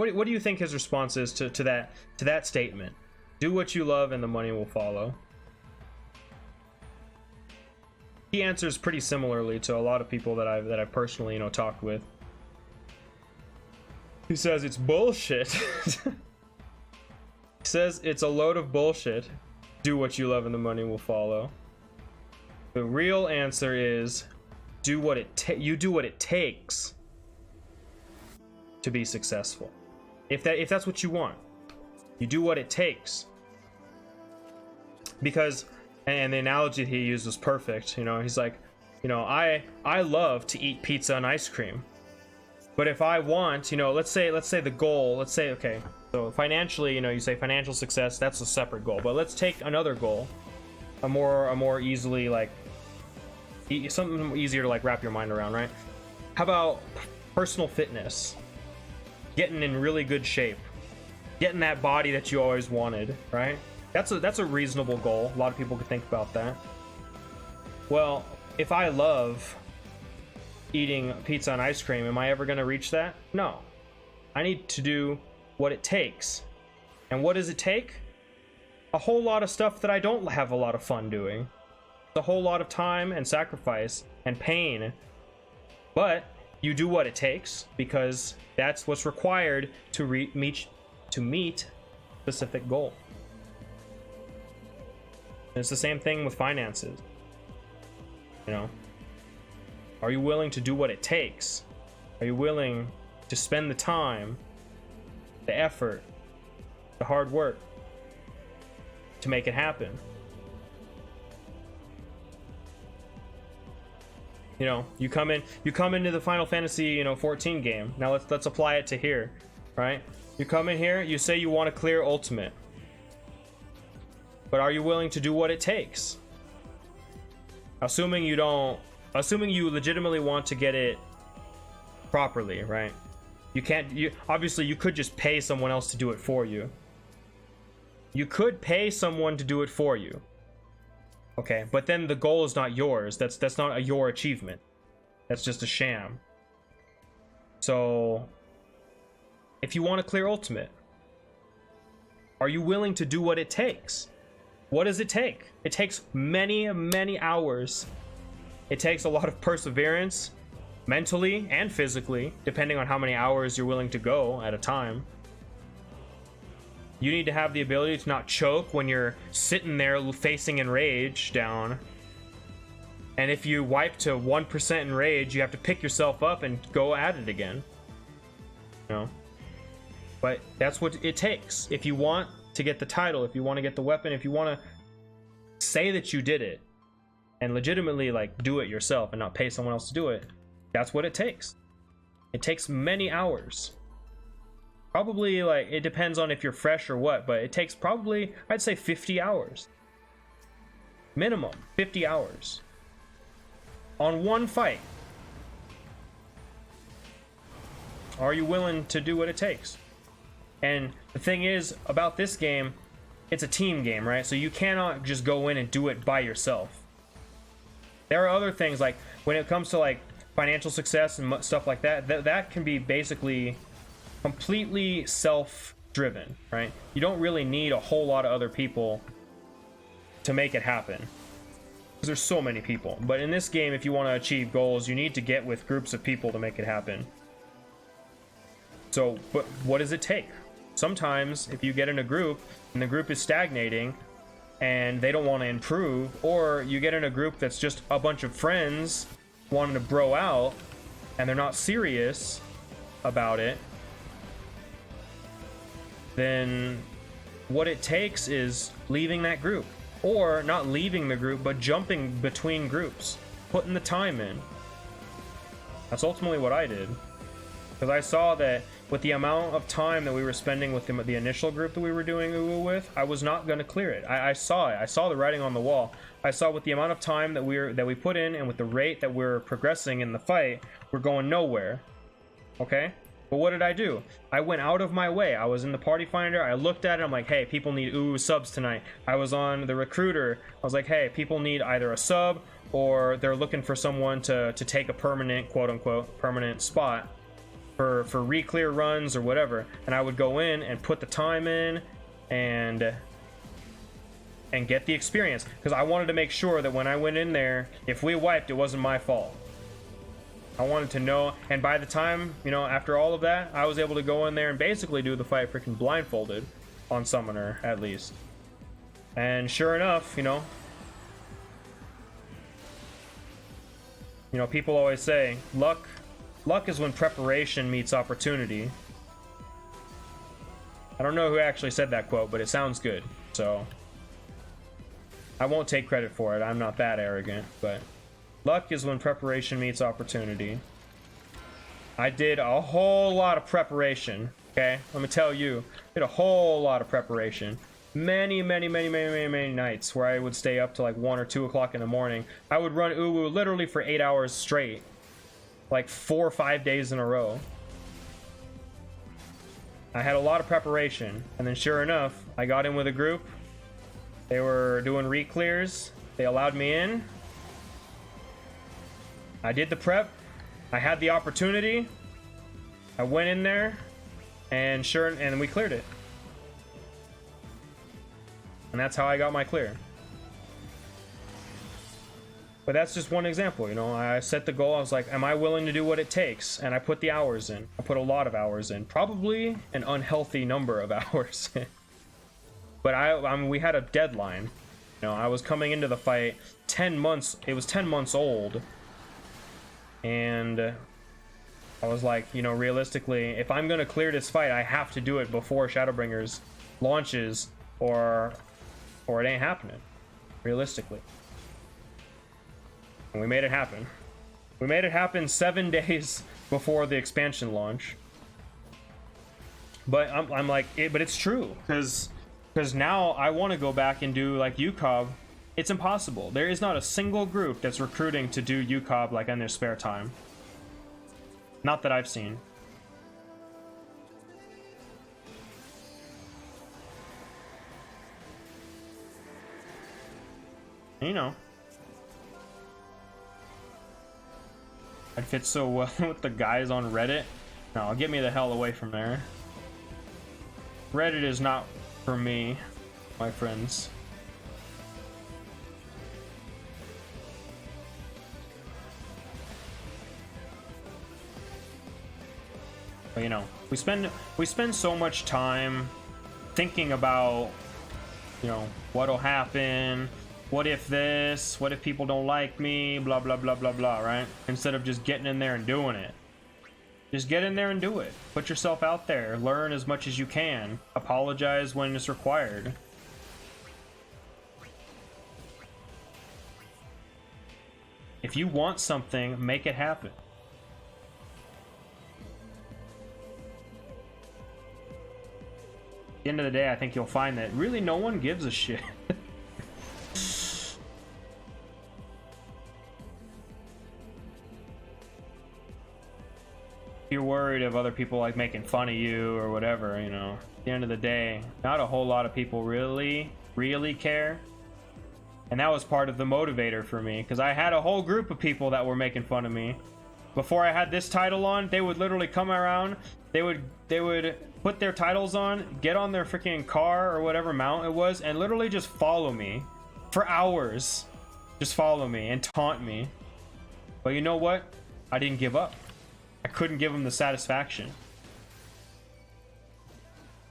what do you think his response is to that statement? Do what you love and the money will follow. He answers pretty similarly to a lot of people that I've personally, talked with. He says it's bullshit. He says it's a load of bullshit. Do what you love and the money will follow. The real answer is you do what it takes to be successful. If that's what you want, you do what it takes. Because, and the analogy he used was perfect. He's like, I love to eat pizza and ice cream, but if I want, let's say the goal, okay, so financially, you say financial success, that's a separate goal, but let's take another goal, a more easily, like, something easier to like wrap your mind around, right? How about personal fitness? Getting in really good shape, getting that body that you always wanted, right? That's a reasonable goal. A lot of people could think about that. Well, if I love eating pizza and ice cream, am I ever going to reach that? No. I need to do what it takes. And what does it take? A whole lot of stuff that I don't have a lot of fun doing. A whole lot of time and sacrifice and pain. But you do what it takes because that's what's required to meet specific goal. And it's the same thing with finances. Are you willing to do what it takes? Are you willing to spend the time, the effort, the hard work to make it happen? You come into the Final Fantasy 14 game. Now let's apply it to here, right? You come in here, you say you want to clear Ultimate, but are you willing to do what it takes? Assuming you legitimately want to get it properly, right? Obviously you could just pay someone else to do it for you. You could pay someone to do it for you. Okay, but then the goal is not yours. That's not your achievement. That's just a sham. So if you want to clear Ultimate, are you willing to do what it takes? What does it take? It takes many, many hours. It takes a lot of perseverance, mentally and physically, depending on how many hours you're willing to go at a time. You need to have the ability to not choke when you're sitting there facing enrage down. And if you wipe to 1% enrage, you have to pick yourself up and go at it again. But that's what it takes. If you want to get the title, if you want to get the weapon, if you want to say that you did it and legitimately like do it yourself and not pay someone else to do it, that's what it takes. It takes many hours. Probably, like, it depends on if you're fresh or what, but it takes probably, I'd say 50 hours. Minimum 50 hours on one fight. Are you willing to do what it takes? And the thing is about this game, it's a team game, right? So you cannot just go in and do it by yourself. There are other things, like when it comes to like financial success and stuff like that, that can be basically completely self-driven, right? You don't really need a whole lot of other people to make it happen, because there's so many people. But in this game, if you want to achieve goals, you need to get with groups of people to make it happen. So, but what does it take? Sometimes if you get in a group and the group is stagnating and they don't want to improve, or you get in a group that's just a bunch of friends wanting to bro out and they're not serious about it, then what it takes is leaving that group, or not leaving the group, but jumping between groups, putting the time in. That's ultimately what I did, because I saw that with the amount of time that we were spending with the initial group that we were doing UWU with, I was not going to clear it. I saw it. I saw the writing on the wall. I saw with the amount of time that we put in and with the rate that we're progressing in the fight, we're going nowhere. Okay? But what did I do? I went out of my way. I was in the party finder. I looked at it. I'm like, hey, people need UWU subs tonight. I was on the recruiter. I was like, hey, people need either a sub or they're looking for someone to take a permanent, quote unquote, permanent spot for re-clear runs or whatever, and I would go in and put the time in and get the experience, because I wanted to make sure that when I went in there, if we wiped, it wasn't my fault. I wanted to know, and by the time, you know, after all of that, I was able to go in there and basically do the fight freaking blindfolded on Summoner, at least. And sure enough, you know, people always say, luck is when preparation meets opportunity. I don't know who actually said that quote, but it sounds good, so I won't take credit for it. I'm not that arrogant, but luck is when preparation meets opportunity. I did a whole lot of preparation, okay? Let me tell you, did a whole lot of preparation. Many nights where I would stay up to like 1 or 2 o'clock in the morning. I would run Uwu literally for 8 hours straight, like 4 or 5 days in a row. I had a lot of preparation, and then sure enough, I got in with a group. They were doing re-clears. They allowed me in. I did the prep. I had the opportunity. I went in there, and we cleared it. And that's how I got my clear. But that's just one example, you know. I set the goal. I was like, am I willing to do what it takes? And I put the hours in. I put a lot of hours in. Probably an unhealthy number of hours in. But I mean, we had a deadline. You know, I was coming into the fight 10 months. It was 10 months old. And I was like, you know, realistically, if I'm going to clear this fight, I have to do it before Shadowbringers launches, or it ain't happening, realistically. And we made it happen. We made it happen 7 days before the expansion launch. But I'm like, but it's true, because now I want to go back and do like UCOB. It's impossible. There is not a single group that's recruiting to do UCOB like in their spare time. Not that I've seen. You know, I'd fit so well with the guys on Reddit. No, get me the hell away from there. Reddit is not for me, my friends. But, you know, we spend so much time thinking about, you know, what'll happen. What if this? What if people don't like me? Blah, blah, blah, blah, blah, right? Instead of just getting in there and doing it. Just get in there and do it. Put yourself out there. Learn as much as you can. Apologize when it's required. If you want something, make it happen. At the end of the day, I think you'll find that really no one gives a shit. You're worried of other people like making fun of you or whatever, you know. At the end of the day, not a whole lot of people really care. And that was part of the motivator for me, because I had a whole group of people that were making fun of me. Before I had this title on, they would literally come around, they would put their titles on, get on their freaking car or whatever mount it was, and literally just follow me for hours. Just follow me and taunt me. But you know what? I didn't give up. I couldn't give them the satisfaction.